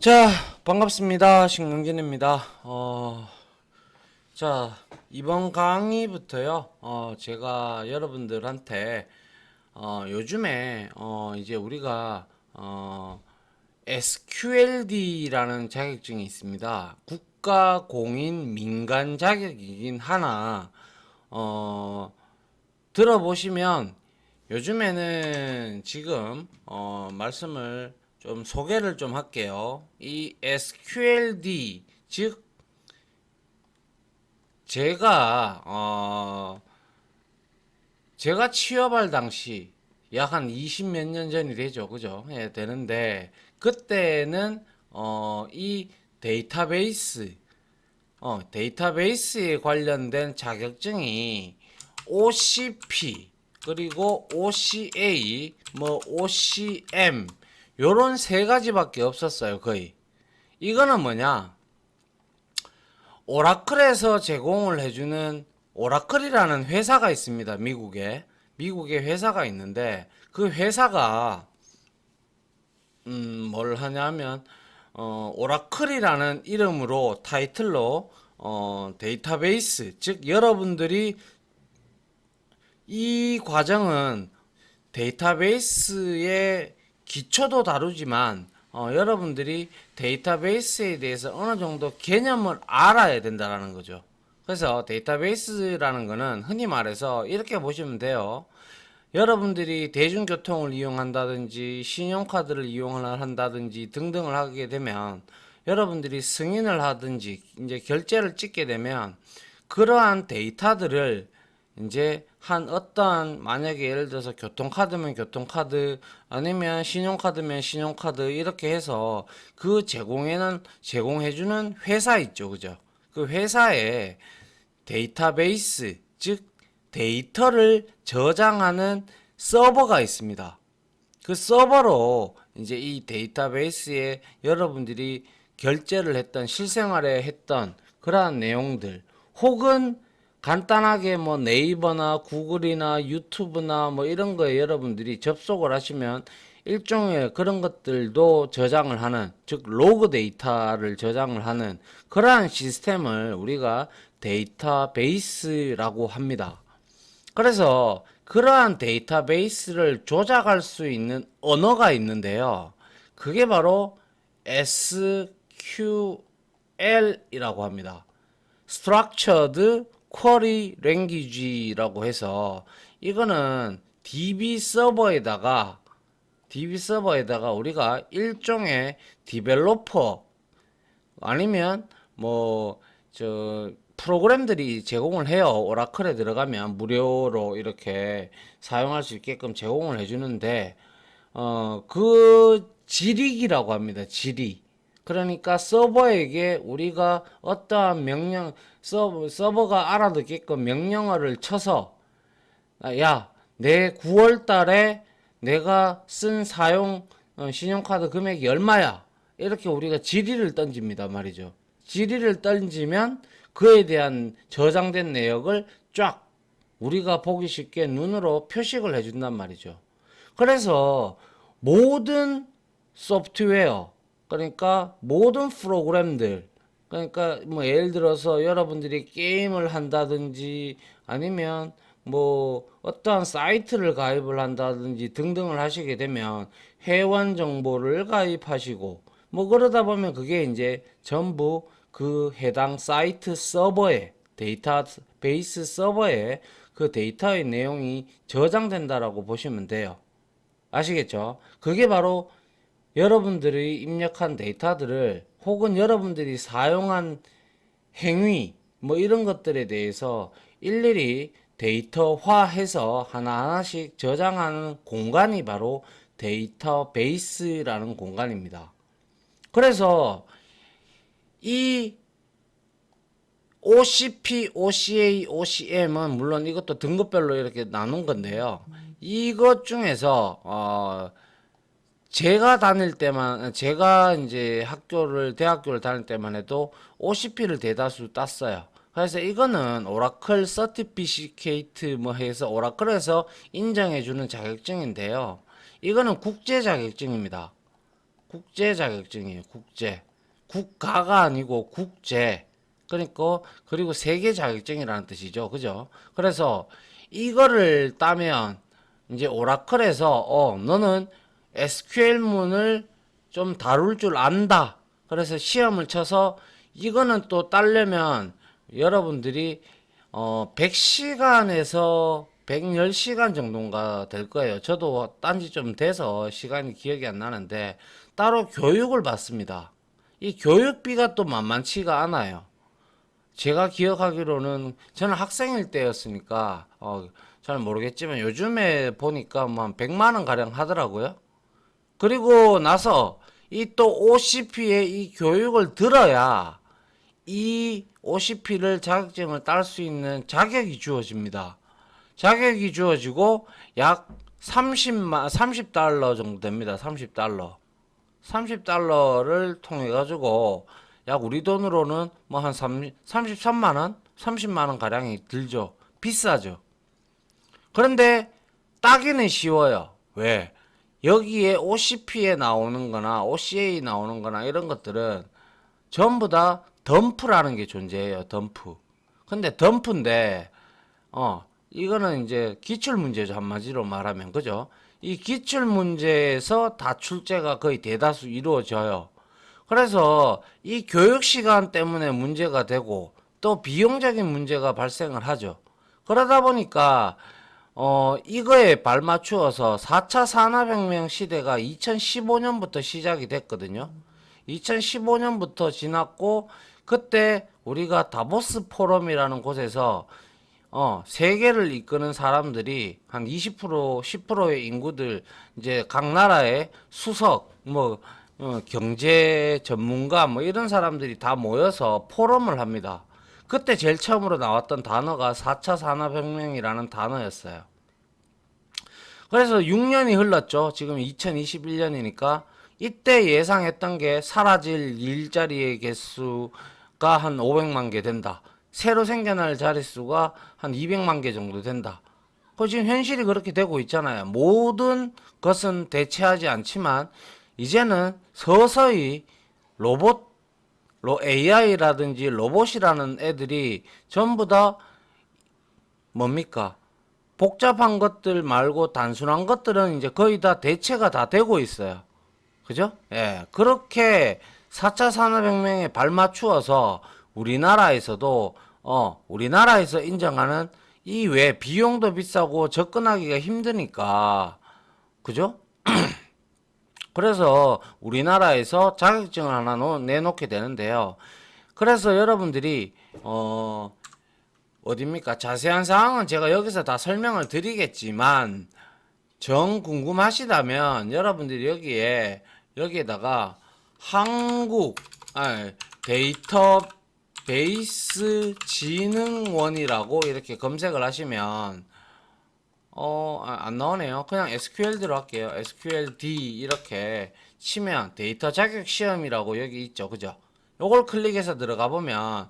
자, 반갑습니다. 신경진입니다. 자, 이번 강의부터요, 제가 여러분들한테, 요즘에, 이제 우리가, SQLD라는 자격증이 있습니다. 국가 공인 민간 자격이긴 하나, 어, 들어보시면 요즘에는 지금 말씀을 좀 소개를 좀 할게요. 이 SQLD 즉 제가 제가 취업할 당시 약 한 20 몇 년 전이 되죠. 그죠? 예, 되는데 그때는 이 데이터베이스 데이터베이스에 관련된 자격증이 OCP 그리고 OCA 뭐 OCM 요런 세 가지밖에 없었어요. 거의. 이거는 뭐냐? 오라클에서 제공을 해주는 오라클이라는 회사가 있습니다. 미국에 회사가 있는데 그 회사가 뭘 하냐면 오라클이라는 이름으로 타이틀로 데이터베이스 즉 여러분들이 이 과정은 데이터베이스의 기초도 다루지만 여러분들이 데이터베이스에 대해서 어느 정도 개념을 알아야 된다는 거죠. 그래서 데이터베이스라는 거는 흔히 말해서 이렇게 보시면 돼요. 여러분들이 대중교통을 이용한다든지 신용카드를 이용을 한다든지 등등을 하게 되면 여러분들이 승인을 하든지 이제 결제를 찍게 되면 그러한 데이터들을 이제 한 어떠한 만약에 예를 들어서 교통카드면 교통카드 아니면 신용카드면 신용카드 이렇게 해서 그 제공해주는 회사 있죠. 그죠? 그 회사에 데이터베이스 즉 데이터를 저장하는 서버가 있습니다. 그 서버로 이제 이 데이터베이스에 여러분들이 결제를 했던 실생활에 했던 그러한 내용들 혹은 간단하게 뭐 네이버나 구글이나 유튜브나 뭐 이런 거에 여러분들이 접속을 하시면 일종의 그런 것들도 저장을 하는 즉 로그 데이터를 저장을 하는 그러한 시스템을 우리가 데이터베이스라고 합니다. 그래서 그러한 데이터베이스를 조작할 수 있는 언어가 있는데요. 그게 바로 SQL이라고 합니다. Structured Query Language라고 해서 이거는 DB 서버에다가 우리가 일종의 디벨로퍼 아니면 저 프로그램들이 제공을 해요. 오라클에 들어가면 무료로 이렇게 사용할 수 있게끔 제공을 해주는데 그 지리기라고 합니다. 지리. 그러니까 서버에게 우리가 어떠한 서버가 알아듣게끔 명령어를 쳐서 야, 내 9월 달에 내가 쓴 신용카드 금액이 얼마야? 이렇게 우리가 지리를 던집니다 말이죠. 지리를 던지면 그에 대한 저장된 내역을 쫙 우리가 보기 쉽게 눈으로 표식을 해준단 말이죠. 그래서 모든 소프트웨어, 그러니까 모든 프로그램들, 그러니까 뭐 예를 들어서 여러분들이 게임을 한다든지 아니면 뭐 어떠한 사이트를 가입을 한다든지 등등을 하시게 되면 회원 정보를 가입하시고 뭐 그러다 보면 그게 이제 전부 그 해당 사이트 서버에 데이터베이스 서버에 그 데이터의 내용이 저장된다라고 보시면 돼요. 아시겠죠? 그게 바로 여러분들이 입력한 데이터들을 혹은 여러분들이 사용한 행위 뭐 이런 것들에 대해서 일일이 데이터화해서 하나하나씩 저장하는 공간이 바로 데이터베이스라는 공간입니다. 그래서 이 OCP, OCA, OCM은 물론 이것도 등급별로 이렇게 나눈 건데요. 이것 중에서 제가 이제 대학교를 다닐 때만 해도 OCP를 대다수 땄어요. 그래서 이거는 오라클 서티피케이트 뭐 해서 오라클에서 인정해주는 자격증인데요. 이거는 국제 자격증입니다. 국제 자격증이에요. 국제. 국가가 아니고 국제. 그러니까 그리고 세계 자격증이라는 뜻이죠. 그죠? 그래서 이거를 따면 이제 오라클에서 너는 SQL문을 좀 다룰 줄 안다. 그래서 시험을 쳐서 이거는 또 따려면 여러분들이 100시간에서 110시간 정도인가 될 거예요. 저도 딴지 좀 돼서 시간이 기억이 안 나는데 따로 교육을 받습니다. 이 교육비가 또 만만치가 않아요. 제가 기억하기로는 저는 학생일 때였으니까 잘 모르겠지만 요즘에 보니까 뭐 한 100만 원 가량 하더라고요. 그리고 나서 이 또 OCP의 이 교육을 들어야 이 OCP를 자격증을 딸 수 있는 자격이 주어집니다. 자격이 주어지고 약 30달러 정도 됩니다. 30달러. 30달러를 통해 가지고 약 우리 돈으로는 뭐 한 33만 원, 30만 원 가량이 들죠. 비싸죠. 그런데 따기는 쉬워요. 왜? 여기에 OCP에 나오는 거나 OCA 나오는 거나 이런 것들은 전부 다 덤프라는 게 존재해요. 덤프. 근데 덤프인데 이거는 이제 기출 문제죠. 한마디로 말하면. 그죠? 이 기출 문제에서 다 출제가 거의 대다수 이루어져요. 그래서 이 교육 시간 때문에 문제가 되고 또 비용적인 문제가 발생을 하죠. 그러다 보니까 이거에 발맞추어서 4차 산업혁명 시대가 2015년부터 시작이 됐거든요. 2015년부터 지났고 그때 우리가 다보스 포럼이라는 곳에서 세계를 이끄는 사람들이 한 20%, 10%의 인구들 이제 각 나라의 수석 뭐 경제 전문가 뭐 이런 사람들이 다 모여서 포럼을 합니다. 그때 제일 처음으로 나왔던 단어가 4차 산업혁명이라는 단어였어요. 그래서 6년이 흘렀죠. 지금 2021년이니까 이때 예상했던 게 사라질 일자리의 개수가 한 500만 개 된다. 새로 생겨날 자릿수가 한 200만 개 정도 된다. 지금 현실이 그렇게 되고 있잖아요. 모든 것은 대체하지 않지만 이제는 서서히 로봇, AI라든지 로봇이라는 애들이 전부 다 뭡니까? 복잡한 것들 말고 단순한 것들은 이제 거의 다 대체가 다 되고 있어요. 그죠? 예. 그렇게 4차 산업혁명에 발맞추어서 우리나라에서도, 우리나라에서 인정하는 이 외 비용도 비싸고 접근하기가 힘드니까, 그죠? 그래서 우리나라에서 자격증을 하나 내놓게 되는데요. 그래서 여러분들이, 어딥니까? 자세한 사항은 제가 여기서 다 설명을 드리겠지만, 정 궁금하시다면 여러분들이 여기에다가 한국 데이터베이스 진흥원이라고 이렇게 검색을 하시면 안 나오네요. 그냥 SQL 들어갈게요. SQLD 이렇게 치면 데이터 자격 시험이라고 여기 있죠. 그죠? 요걸 클릭해서 들어가 보면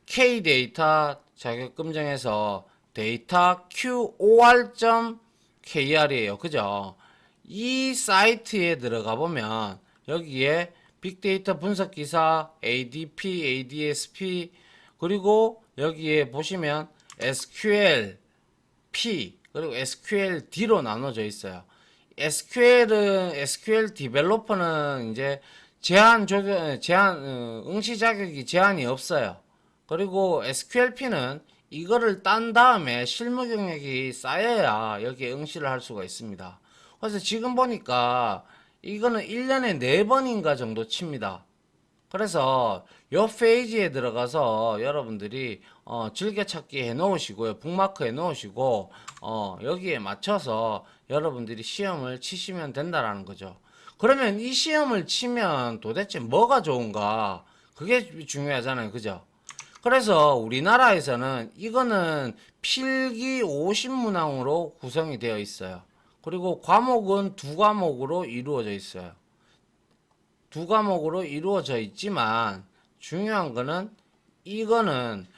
K데이터 자격검정에서 데이터 QOR.kr이에요. 그죠? 이 사이트에 들어가 보면 여기에 빅데이터 분석 기사 ADP, ADSP 그리고 여기에 보시면 SQL 그리고 SQLD로 나눠져 있어요. SQL 디벨로퍼는 이제 응시 자격이 제한이 없어요. 그리고 SQLP는 이거를 딴 다음에 실무 경력이 쌓여야 여기에 응시를 할 수가 있습니다. 그래서 지금 보니까 이거는 1년에 4번인가 정도 칩니다. 그래서 요 페이지에 들어가서 여러분들이 즐겨찾기 해 놓으시고요. 북마크 해 놓으시고 여기에 맞춰서 여러분들이 시험을 치시면 된다라는 거죠. 그러면 이 시험을 치면 도대체 뭐가 좋은가? 그게 중요하잖아요. 그죠? 그래서 우리나라에서는 이거는 필기 50문항으로 구성이 되어 있어요. 그리고 과목은 두 과목으로 이루어져 있어요. 두 과목으로 이루어져 있지만 중요한 거는 이거는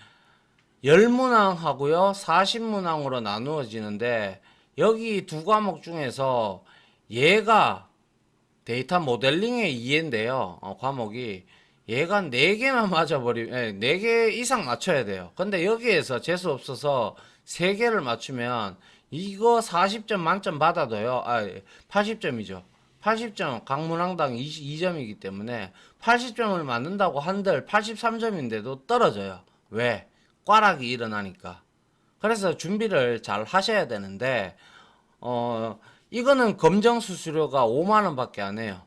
10문항 하고요 40문항으로 나누어지는데 여기 두 과목 중에서 얘가 데이터 모델링의 이해인데요. 과목이 얘가 4개만 맞아버리면 4개 이상 맞춰야 돼요. 근데 여기에서 재수 없어서 3개를 맞추면 이거 40점 만점 받아도요. 80점이죠. 80점 강문항당 22점이기 때문에 80점을 맞는다고 한들 83점인데도 떨어져요. 왜? 꽈락이 일어나니까. 그래서 준비를 잘 하셔야 되는데 이거는 검정 수수료가 5만 원밖에 안 해요.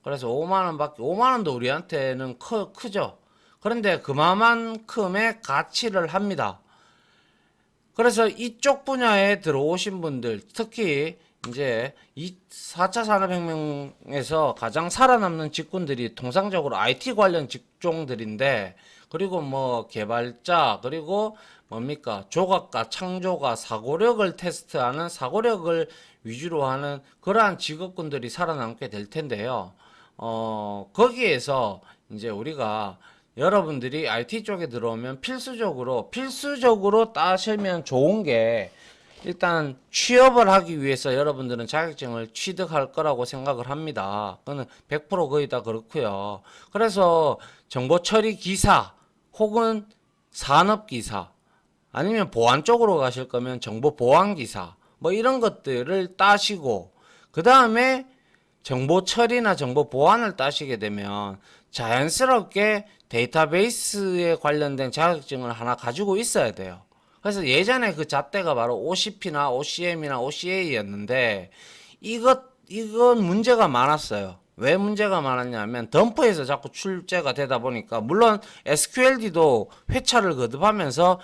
그래서 5만 원도 우리한테는 크죠. 그런데 그만큼의 가치를 합니다. 그래서 이쪽 분야에 들어오신 분들, 특히 이제 이 4차 산업혁명에서 가장 살아남는 직군들이 통상적으로 IT 관련 직종들인데, 그리고 뭐 개발자, 그리고 뭡니까 조각가, 창조가, 사고력을 테스트하는, 사고력을 위주로 하는 그러한 직업군들이 살아남게 될 텐데요. 거기에서 이제 우리가 여러분들이 IT 쪽에 들어오면 필수적으로 따시면 좋은 게, 일단 취업을 하기 위해서 여러분들은 자격증을 취득할 거라고 생각을 합니다. 그거는 100% 거의 다 그렇고요. 그래서 정보처리 기사 혹은 산업기사, 아니면 보안 쪽으로 가실 거면 정보보안기사, 뭐 이런 것들을 따시고, 그 다음에 정보 처리나 정보 보안을 따시게 되면 자연스럽게 데이터베이스에 관련된 자격증을 하나 가지고 있어야 돼요. 그래서 예전에 그 잣대가 바로 OCP나 OCM이나 OCA였는데, 이건 문제가 많았어요. 왜 문제가 많았냐면 덤프에서 자꾸 출제가 되다 보니까, 물론 SQLD도 회차를 거듭하면서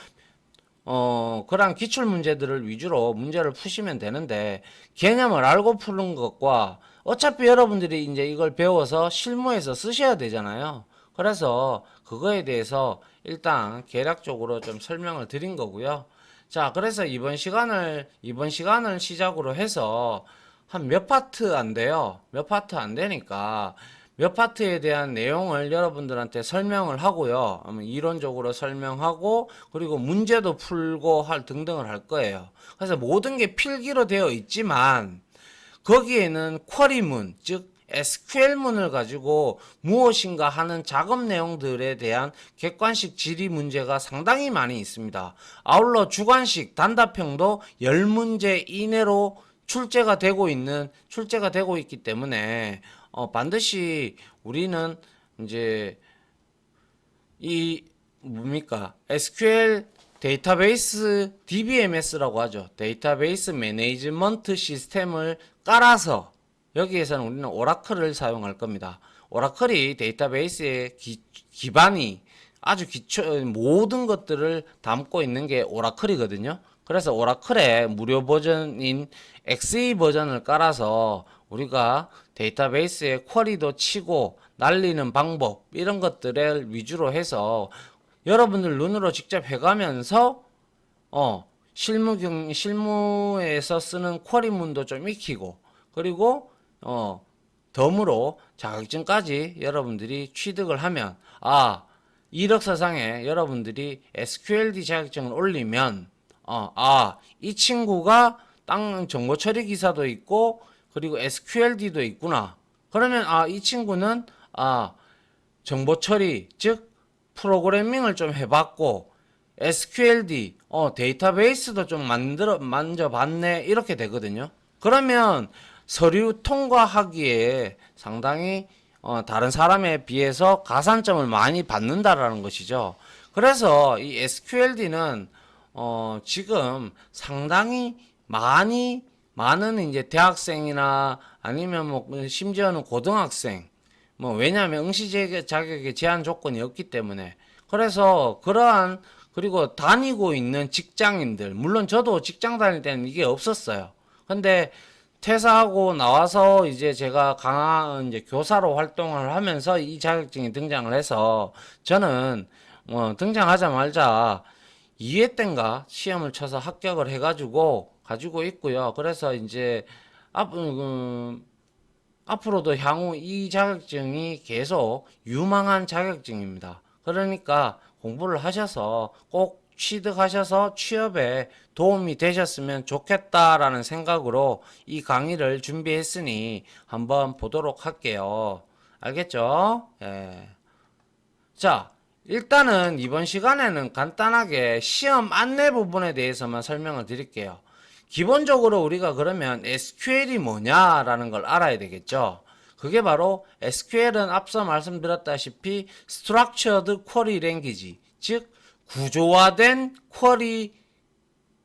그런 기출 문제들을 위주로 문제를 푸시면 되는데, 개념을 알고 푸는 것과, 어차피 여러분들이 이제 이걸 배워서 실무에서 쓰셔야 되잖아요. 그래서 그거에 대해서 일단 개략적으로 좀 설명을 드린 거고요. 자, 그래서 이번 시간을 시작으로 해서 한 몇 파트 안 돼요. 몇 파트 안 되니까 몇 파트에 대한 내용을 여러분들한테 설명을 하고요. 이론적으로 설명하고, 그리고 문제도 풀고 등등을 할 거예요. 그래서 모든 게 필기로 되어 있지만, 거기에는 쿼리문, 즉 SQL문을 가지고 무엇인가 하는 작업 내용들에 대한 객관식 질의 문제가 상당히 많이 있습니다. 아울러 주관식 단답형도 10문제 이내로 출제가 되고 있기 때문에 반드시 우리는 이제 이 뭡니까 SQL 데이터베이스 DBMS라고 하죠. 데이터베이스 매니지먼트 시스템을 깔아서, 여기에서는 우리는 오라클을 사용할 겁니다. 오라클이 데이터베이스의 기반이 아주 모든 것들을 담고 있는 게 오라클이거든요. 그래서 오라클의 무료 버전인 XE 버전을 깔아서 우리가 데이터베이스의 쿼리도 치고 날리는 방법, 이런 것들을 위주로 해서 여러분들 눈으로 직접 해가면서 실무에서 쓰는 쿼리문도 좀 익히고, 그리고 덤으로 자격증까지 여러분들이 취득을 하면, 이력서상에 여러분들이 SQLD 자격증을 올리면 이 친구가 땅 정보 처리 기사도 있고 그리고 SQLD도 있구나. 그러면 이 친구는 정보 처리, 즉 프로그래밍을 좀 해봤고, SQLD 데이터베이스도 좀 만져봤네, 이렇게 되거든요. 그러면 서류 통과하기에 상당히 다른 사람에 비해서 가산점을 많이 받는다라는 것이죠. 그래서 이 SQLD는 지금 상당히 많은 이제 대학생이나 아니면 뭐 심지어는 고등학생, 뭐 왜냐하면 응시 자격의 제한 조건이 없기 때문에. 그래서 그리고 다니고 있는 직장인들, 물론 저도 직장 다닐 때는 이게 없었어요. 근데 퇴사하고 나와서 이제 제가 이제 교사로 활동을 하면서 이 자격증이 등장을 해서, 저는 등장하자마자 2회 때인가 시험을 쳐서 합격을 해가지고 가지고 있고요. 그래서 이제 앞으로도 향후 이 자격증이 계속 유망한 자격증입니다. 그러니까 공부를 하셔서 꼭 취득하셔서 취업에 도움이 되셨으면 좋겠다라는 생각으로 이 강의를 준비했으니 한번 보도록 할게요. 알겠죠? 예. 자, 일단은 이번 시간에는 간단하게 시험 안내 부분에 대해서만 설명을 드릴게요. 기본적으로 우리가 그러면 SQL이 뭐냐라는 걸 알아야 되겠죠. 그게 바로 SQL은 앞서 말씀드렸다시피 Structured Query Language, 즉 구조화된 쿼리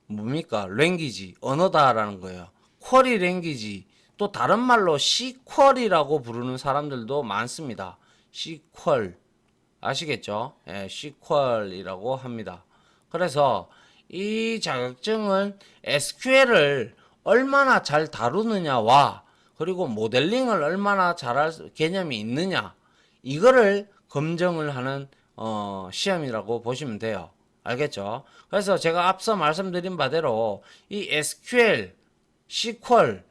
뭡니까? 랭귀지, 언어다라는 거예요. 쿼리 랭귀지, 또 다른 말로 Cquery라고 부르는 사람들도 많습니다. Cquery 아시겠죠? 예, SQL이라고 합니다. 그래서 이 자격증은 SQL을 얼마나 잘 다루느냐와 그리고 모델링을 얼마나 잘할 개념이 있느냐 이거를 검증을 하는 시험이라고 보시면 돼요. 알겠죠? 그래서 제가 앞서 말씀드린 바대로 이 SQL, SQL,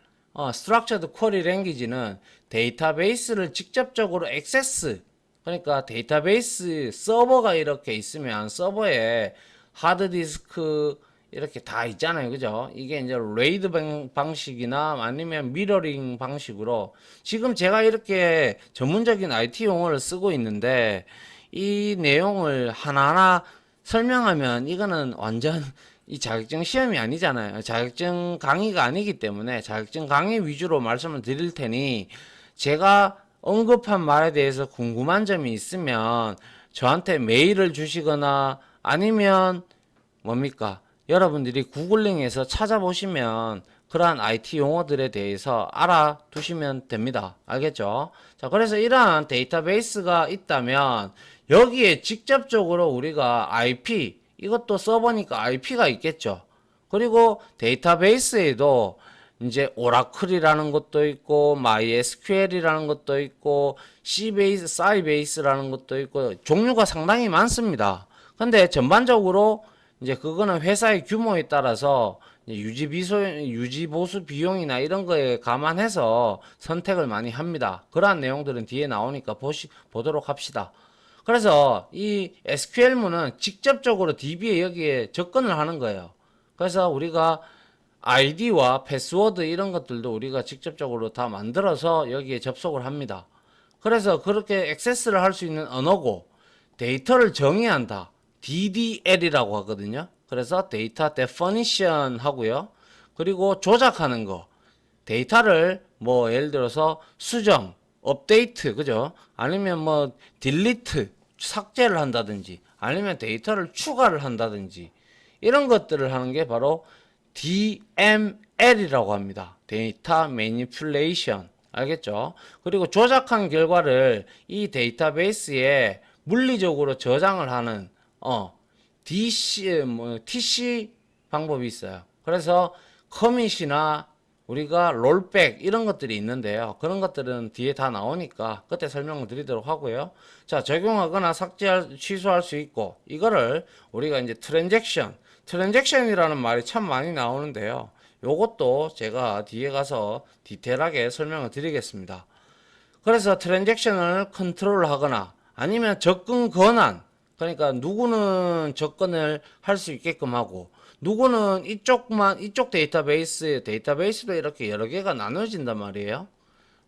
Structured Query Language는 데이터베이스를 직접적으로 액세스 그러니까 데이터베이스 서버가 이렇게 있으면 서버에 하드디스크 이렇게 다 있잖아요. 그죠? 이게 이제 레이드 방식이나 아니면 미러링 방식으로 지금 제가 이렇게 전문적인 IT 용어를 쓰고 있는데 이 내용을 하나하나 설명하면 이거는 완전 이 자격증 시험이 아니잖아요. 자격증 강의가 아니기 때문에 자격증 강의 위주로 말씀을 드릴 테니 제가 언급한 말에 대해서 궁금한 점이 있으면 저한테 메일을 주시거나 아니면 뭡니까? 여러분들이 구글링에서 찾아보시면 그러한 IT 용어들에 대해서 알아두시면 됩니다. 알겠죠? 자, 그래서 이러한 데이터베이스가 있다면 여기에 직접적으로 우리가 IP, 이것도 서버니까 IP가 있겠죠. 그리고 데이터베이스에도 이제 오라클이라는 것도 있고 MySQL이라는 것도 있고 C베이스, Sybase 것도 있고 종류가 상당히 많습니다. 근데 전반적으로 이제 그거는 회사의 규모에 따라서 유지보수 비용이나 이런 거에 감안해서 선택을 많이 합니다. 그러한 내용들은 뒤에 나오니까 보도록 합시다. 그래서 이 SQL문은 직접적으로 DB에 여기에 접근을 하는 거예요. 그래서 우리가 아이디와 패스워드 이런 것들도 우리가 직접적으로 다 만들어서 여기에 접속을 합니다. 그래서 그렇게 액세스를 할 수 있는 언어고 데이터를 정의한다. DDL이라고 하거든요. 그래서 데이터 데퍼니션 하고요. 그리고 조작하는 거. 데이터를 뭐 예를 들어서 수정, 업데이트, 그죠? 아니면 뭐 딜리트, 삭제를 한다든지 아니면 데이터를 추가를 한다든지 이런 것들을 하는 게 바로 DML이라고 합니다. 데이터 매니플레이션. 알겠죠? 그리고 조작한 결과를 이 데이터베이스에 물리적으로 저장을 하는 TC 방법이 있어요. 그래서 커밋이나 우리가 롤백 이런 것들이 있는데요. 그런 것들은 뒤에 다 나오니까 그때 설명을 드리도록 하고요. 자, 적용하거나 취소할 수 있고 이거를 우리가 이제 트랜잭션이라는 말이 참 많이 나오는데요. 요것도 제가 뒤에 가서 디테일하게 설명을 드리겠습니다. 그래서 트랜잭션을 컨트롤하거나 아니면 접근 권한 그러니까 누구는 접근을 할 수 있게끔 하고 누구는 이쪽 데이터베이스도 이렇게 여러 개가 나눠진단 말이에요.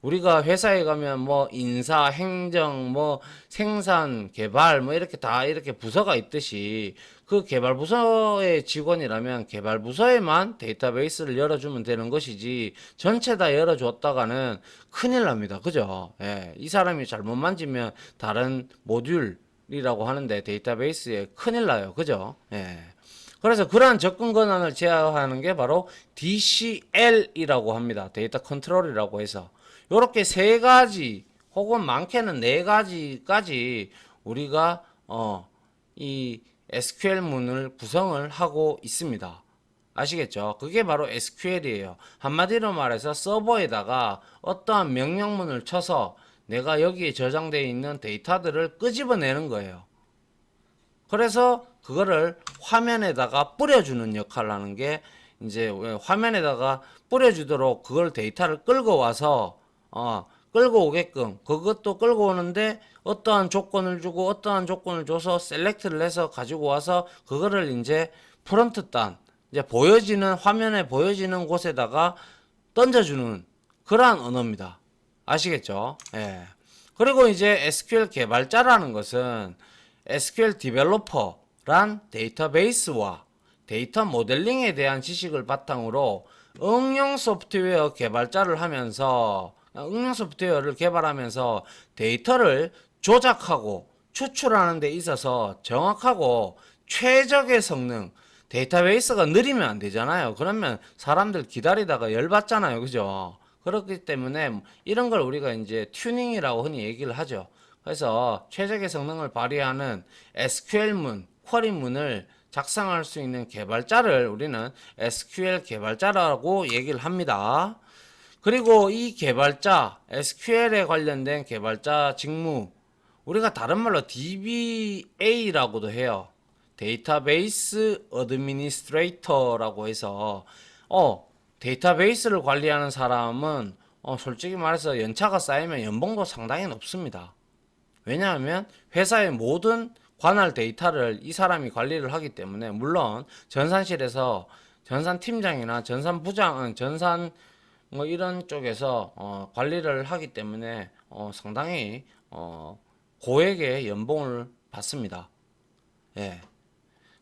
우리가 회사에 가면 뭐 인사, 행정, 뭐 생산, 개발 뭐 이렇게 다 이렇게 부서가 있듯이 그 개발 부서의 직원이라면 개발 부서에만 데이터베이스를 열어주면 되는 것이지 전체 다 열어줬다가는 큰일 납니다. 그죠? 예, 이 사람이 잘못 만지면 다른 모듈이라고 하는데 데이터베이스에 큰일 나요. 그죠? 예. 그래서 그러한 접근 권한을 제어하는 게 바로 DCL이라고 합니다. 데이터 컨트롤이라고 해서 요렇게 세 가지 혹은 많게는 네 가지까지 우리가 이 SQL 문을 구성을 하고 있습니다. 아시겠죠? 그게 바로 SQL이에요. 한마디로 말해서 서버에다가 어떠한 명령문을 쳐서 내가 여기에 저장되어 있는 데이터들을 끄집어내는 거예요. 그래서 그거를 화면에다가 뿌려주는 역할을 하는 게 이제 화면에다가 뿌려주도록 그걸 데이터를 끌고 와서 끌고 오게끔 그것도 끌고 오는데 어떠한 조건을 주고 어떠한 조건을 줘서 셀렉트를 해서 가지고 와서 그거를 이제 프론트 단 이제 보여지는 화면에 보여지는 곳에다가 던져주는 그러한 언어입니다. 아시겠죠? 예. 그리고 이제 SQL 개발자라는 것은 SQL 디벨로퍼란 데이터베이스와 데이터 모델링에 대한 지식을 바탕으로 응용 소프트웨어 개발자를 하면서 응용 소프트웨어를 개발하면서 데이터를 조작하고 추출하는 데 있어서 정확하고 최적의 성능 데이터베이스가 느리면 안 되잖아요. 그러면 사람들 기다리다가 열받잖아요. 그죠? 그렇기 때문에 이런 걸 우리가 이제 튜닝이라고 흔히 얘기를 하죠. 그래서 최적의 성능을 발휘하는 SQL문, 쿼리문을 작성할 수 있는 개발자를 우리는 SQL 개발자라고 얘기를 합니다. 그리고 이 개발자, SQL에 관련된 개발자 직무, 우리가 다른 말로 DBA라고도 해요. 데이터베이스 어드미니스트레이터라고 해서 데이터베이스를 관리하는 사람은 솔직히 말해서 연차가 쌓이면 연봉도 상당히 높습니다. 왜냐하면 회사의 모든 관할 데이터를 이 사람이 관리를 하기 때문에 물론 전산실에서 전산팀장이나 전산부장, 전산 뭐 이런 쪽에서 관리를 하기 때문에 상당히 고액의 연봉을 받습니다. 예.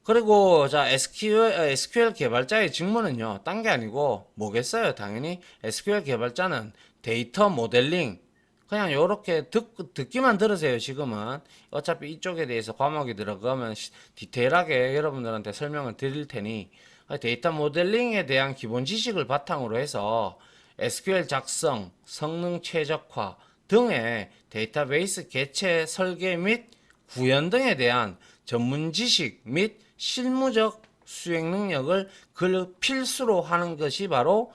그리고 자 SQL 개발자의 직무는요 딴 게 아니고 뭐겠어요. 당연히 SQL 개발자는 데이터 모델링 그냥 요렇게 듣기만 들으세요. 지금은 어차피 이쪽에 대해서 과목이 들어가면 디테일하게 여러분들한테 설명을 드릴 테니 데이터 모델링에 대한 기본 지식을 바탕으로 해서 SQL 작성, 성능 최적화 등의 데이터베이스 개체 설계 및 구현 등에 대한 전문 지식 및 실무적 수행 능력을 필수로 하는 것이 바로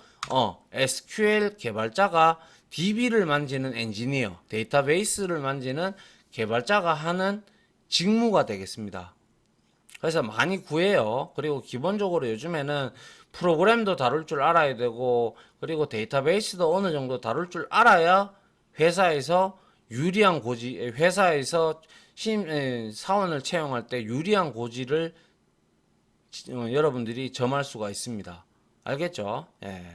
SQL 개발자가 DB를 만지는 엔지니어, 데이터베이스를 만지는 개발자가 하는 직무가 되겠습니다. 그래서 많이 구해요. 그리고 기본적으로 요즘에는 프로그램도 다룰 줄 알아야 되고, 그리고 데이터베이스도 어느 정도 다룰 줄 알아야 회사에서 유리한 고지, 회사에서 사원을 채용할 때 유리한 고지를 여러분들이 점할 수가 있습니다. 알겠죠? 예.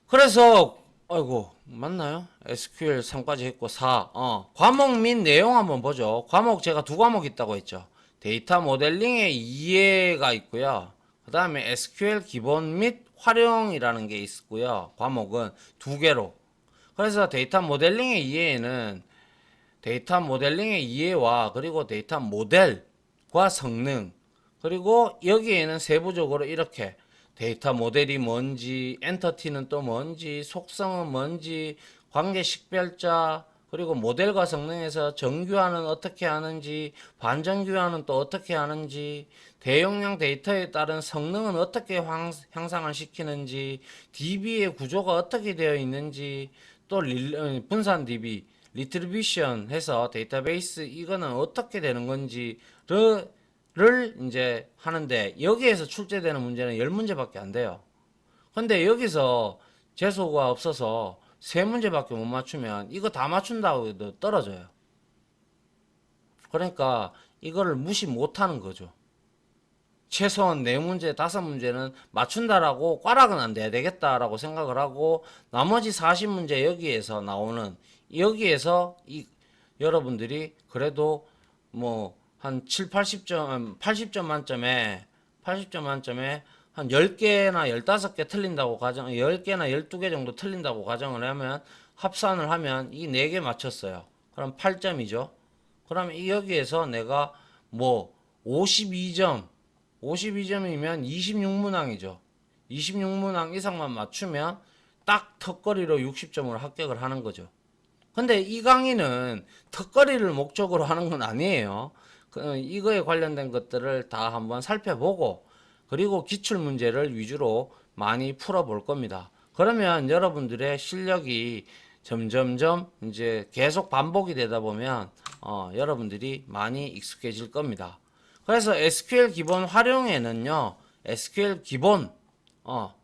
그래서 아이고 맞나요? SQL 3까지 했고 4 과목 및 내용 한번 보죠. 과목 제가 두 과목 있다고 했죠. 데이터 모델링의 이해가 있고요. 그 다음에 SQL 기본 및 활용이라는 게 있고요. 과목은 두 개로. 그래서 데이터 모델링의 이해에는 데이터 모델링의 이해와 그리고 데이터 모델과 성능 그리고 여기에는 세부적으로 이렇게 데이터 모델이 뭔지 엔터티는 또 뭔지 속성은 뭔지 관계 식별자 그리고 모델과 성능에서 정규화는 어떻게 하는지 반정규화는 또 어떻게 하는지 대용량 데이터에 따른 성능은 어떻게 향상을 시키는지 DB의 구조가 어떻게 되어 있는지 또 분산 DB 리트리뷰션 해서 데이터베이스 이거는 어떻게 되는 건지를 이제 하는데 여기에서 출제되는 문제는 10문제밖에 안 돼요. 근데 여기서 재수가 없어서 3문제밖에 못 맞추면 이거 다 맞춘다고 해도 떨어져요. 그러니까 이거를 무시 못 하는 거죠. 최소한 4문제, 5문제는 맞춘다라고 꽈락은 안 돼야 되겠다라고 생각을 하고 나머지 40문제 여기에서 나오는 여기에서 여러분들이 그래도 뭐 한 7, 80점, 80점 만점에 한 10개나 15개 틀린다고 가정, 10개나 12개 정도 틀린다고 가정을 하면 합산을 하면 이 4개 맞췄어요. 그럼 8점이죠. 그럼 여기에서 내가 뭐 52점이면 26문항이죠. 26문항 이상만 맞추면 딱 턱걸이로 60점으로 합격을 하는 거죠. 근데 이 강의는 턱걸이를 목적으로 하는 건 아니에요. 이거에 관련된 것들을 다 한번 살펴보고 그리고 기출문제를 위주로 많이 풀어볼 겁니다. 그러면 여러분들의 실력이 점점점 이제 계속 반복이 되다 보면 여러분들이 많이 익숙해질 겁니다. 그래서 SQL 기본 활용에는요, SQL 기본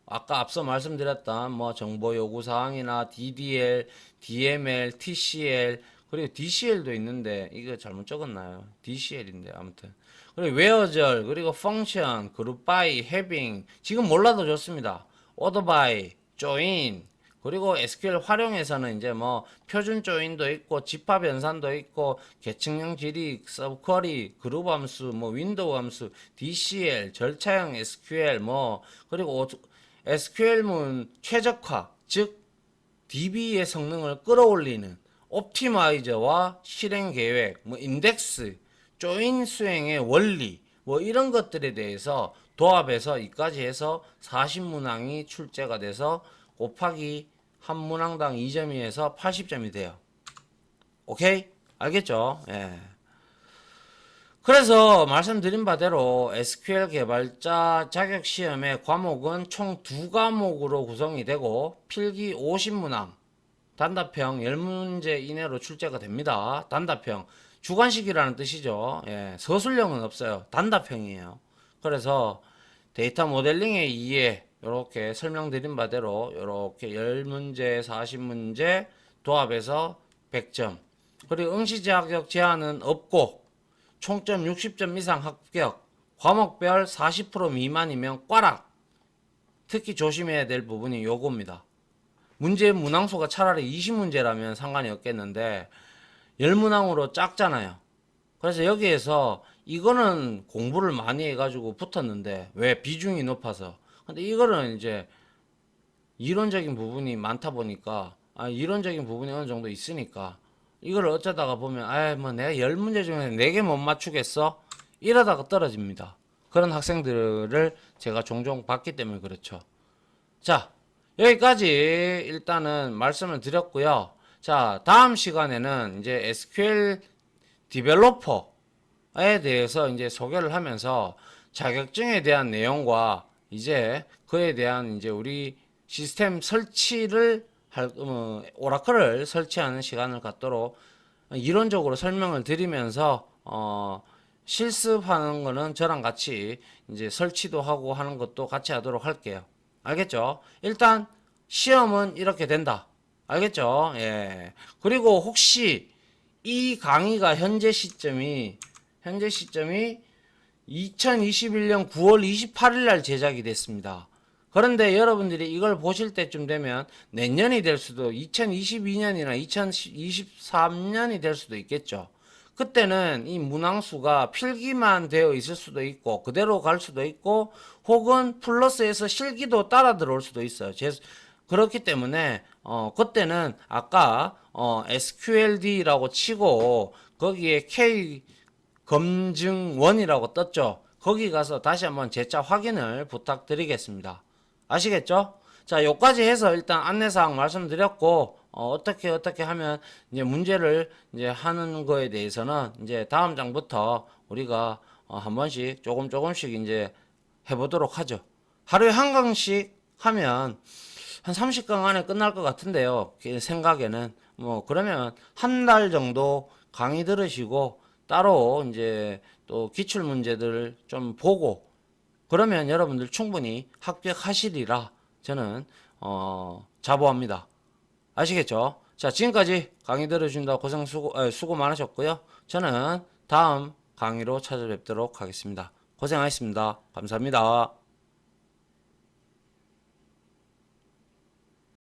아까 앞서 말씀드렸던 뭐 정보 요구 사항이나 DDL, DML, TCL 그리고 DCL도 있는데 이거 잘못 적었나요? DCL인데 아무튼 그리고 웨어절 그리고 펑션, 그룹 바이, 해빙 지금 몰라도 좋습니다. 오더 바이, 조인 그리고 SQL 활용해서는 이제 뭐 표준 조인도 있고 집합 연산도 있고 계층형 질의, 서브쿼리, 그룹 함수, 뭐 윈도우 함수, DCL, 절차형 SQL 뭐 그리고 SQL문 최적화, 즉 DB의 성능을 끌어올리는 옵티마이저와 실행 계획, 뭐 인덱스, 조인 수행의 원리, 뭐 이런 것들에 대해서 도합해서 이까지 해서 40문항이 출제가 돼서 곱하기 한 문항당 2점이어서 80점이 돼요. 오케이? 알겠죠? 예. 그래서 말씀드린 바대로 SQL 개발자 자격시험의 과목은 총 2과목으로 구성이 되고 필기 50문항, 단답형 10문제 이내로 출제가 됩니다. 단답형, 주관식이라는 뜻이죠. 예, 서술형은 없어요. 단답형이에요. 그래서 데이터 모델링의 이해, 이렇게 설명드린 바대로 이렇게 10문제, 40문제 도합해서 100점. 그리고 응시 자격 제한은 없고 총점 60점 이상 합격, 과목별 40% 미만이면 꽈락. 특히 조심해야 될 부분이 요겁니다. 문제 문항수가 차라리 20문제라면 상관이 없겠는데 10문항으로 작잖아요. 그래서 여기에서 이거는 공부를 많이 해가지고 붙었는데 왜 비중이 높아서. 근데 이거는 이제 이론적인 부분이 많다 보니까 이론적인 부분이 어느 정도 있으니까 이걸 어쩌다가 보면 뭐 내가 10문제 중에 4개 못 맞추겠어? 이러다가 떨어집니다. 그런 학생들을 제가 종종 봤기 때문에 그렇죠. 자, 여기까지 일단은 말씀을 드렸고요. 자, 다음 시간에는 이제 SQL 디벨로퍼에 대해서 이제 소개를 하면서 자격증에 대한 내용과 이제 그에 대한 이제 우리 시스템 설치를 오라클을 설치하는 시간을 갖도록 이론적으로 설명을 드리면서 실습하는 거는 저랑 같이 이제 설치도 하고 하는 것도 같이 하도록 할게요. 알겠죠? 일단 시험은 이렇게 된다. 알겠죠? 예. 그리고 혹시 이 강의가 현재 시점이 2021년 9월 28일 날 제작이 됐습니다. 그런데 여러분들이 이걸 보실 때쯤 되면 내년이 될 수도 2022년이나 2023년이 될 수도 있겠죠. 그때는 이 문항수가 필기만 되어 있을 수도 있고 그대로 갈 수도 있고 혹은 플러스에서 실기도 따라 들어올 수도 있어요. 그렇기 때문에 그때는 아까 SQLD라고 치고 거기에 K 검증원이라고 떴죠. 거기 가서 다시 한번 재차 확인을 부탁드리겠습니다. 아시겠죠? 자, 요까지 해서 일단 안내사항 말씀드렸고, 어떻게 하면 이제 문제를 이제 하는 거에 대해서는 이제 다음 장부터 우리가 한 번씩 조금씩 이제 해보도록 하죠. 하루에 한 강씩 하면 한 30강 안에 끝날 것 같은데요. 제 생각에는. 뭐, 그러면 한 달 정도 강의 들으시고, 따로 이제 또 기출 문제들을 좀 보고, 그러면 여러분들 충분히 합격하시리라 저는 자부합니다. 아시겠죠? 자, 지금까지 강의 들어주신다고 수고 많으셨고요. 저는 다음 강의로 찾아뵙도록 하겠습니다. 고생하셨습니다. 감사합니다.